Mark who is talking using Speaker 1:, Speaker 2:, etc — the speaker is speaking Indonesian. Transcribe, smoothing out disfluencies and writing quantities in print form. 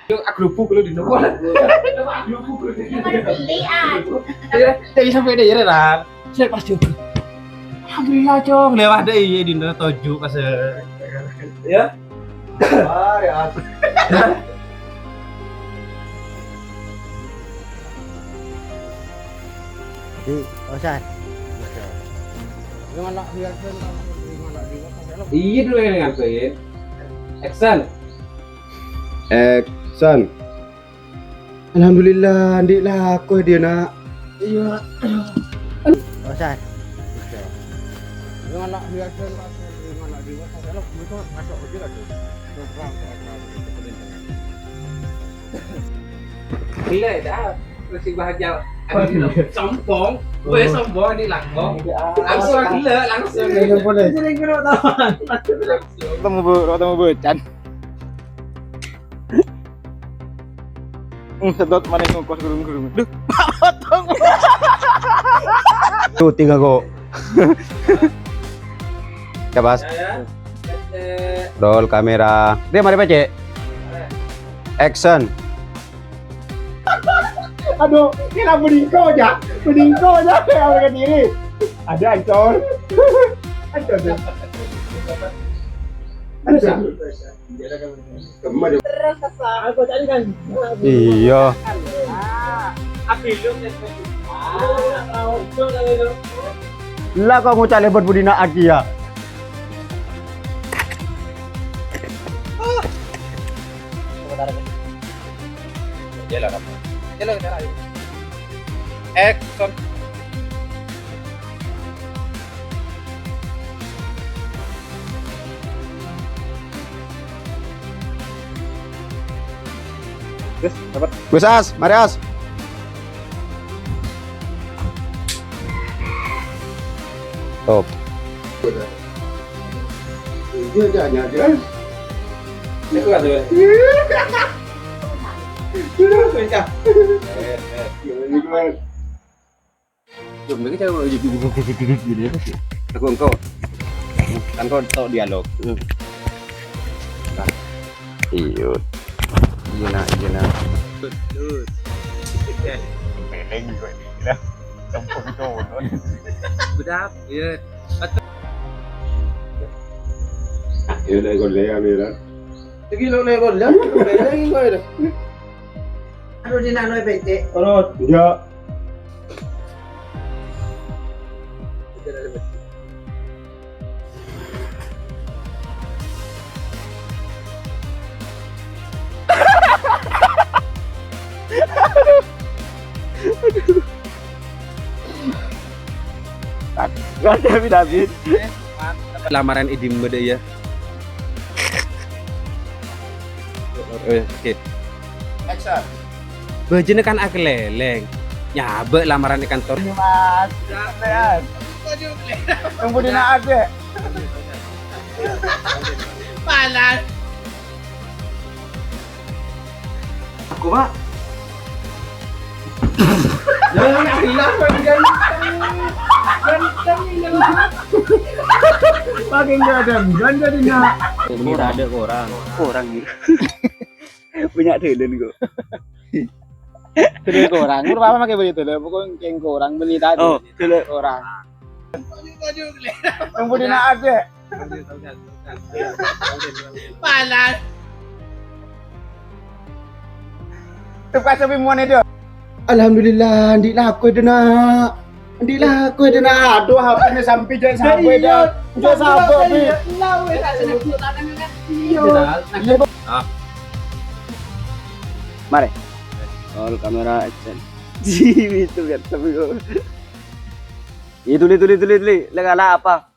Speaker 1: Yung agrupuk lu di nopo. Agrupuk lu di. Jadi sampai deh ya lah. Saya pas coba. Alhamdulillah cong lewat deh iya di toju pas ya.
Speaker 2: Ah, ya. Di, Osan.
Speaker 1: Gimana biar gimana iya dulu yang ngapain. Action.
Speaker 2: Action. Alhamdulillah, ndik laku dia nak.
Speaker 1: Iya.
Speaker 2: Osan.
Speaker 1: Gimana biar gimana di kalau itu masuk aja lah tuh. Gila dah. Masih bahagia. Sombong. Gue sombong ini langsung. Langsung gila, langsung.
Speaker 2: Boleh.
Speaker 1: Sering kena tahan.
Speaker 2: Ketemu becan. Sedot mana ngkos gurung-gurung. Duh, potong. Tuh tinggal kok. Ya, Bas. Roll kamera. Dia mari PC. Action.
Speaker 3: Aduh, kira meningko aja kayak orang diri. Ada ancol. Ancol. Aku tadi kan.
Speaker 2: Iya. Lah kok ngucap lebat budina aki ya.
Speaker 1: Jalan apa? Jalan ke arah. Action.
Speaker 2: Dapat. Gus As, mari As. Top. Dia aja.
Speaker 1: Itu kan tuh.
Speaker 2: Jom mereka cakap gini. Engkau kan kau tahu dialog. Iya. Iya nak. Peleng juga ni lah. Campur itu.
Speaker 1: Bedap, ya.
Speaker 2: Ya dah kau leh ambil.
Speaker 1: Lagi lo level lah. Lagi kau itu. Aduh di nak PC.
Speaker 3: Terus, ya.
Speaker 2: Gak ada David.
Speaker 1: Lamaran idim beda ya. Oke.
Speaker 2: Action.
Speaker 1: Bajene kan ak leleng. Nyabek lamaran di kantor.
Speaker 2: Mas, lihat. Yang budina ada.
Speaker 1: Panas.
Speaker 2: Aku Pak.
Speaker 1: Jangan hilang kan.
Speaker 3: Makin gadang, ganda dina.
Speaker 2: Ini ada orang gitu. Punya telen kok.
Speaker 3: Telen orang, berapa pakai beli telen? Pokoknya keng orang beli tadi.
Speaker 2: Oh, telen
Speaker 3: Orang. Yang budina ada.
Speaker 1: Panas.
Speaker 3: Tukar sapi muan itu. Alhamdulillah, ndik laku itu nak. Ndik laku itu nak. Aduh, HP ni sampai jadi sampai dah. Jadi sampai.
Speaker 1: Lawe tak senang tangan kan. Iya.
Speaker 2: Mari. Roll kamera action. Itu kan tapi kok. Itu. Legala apa?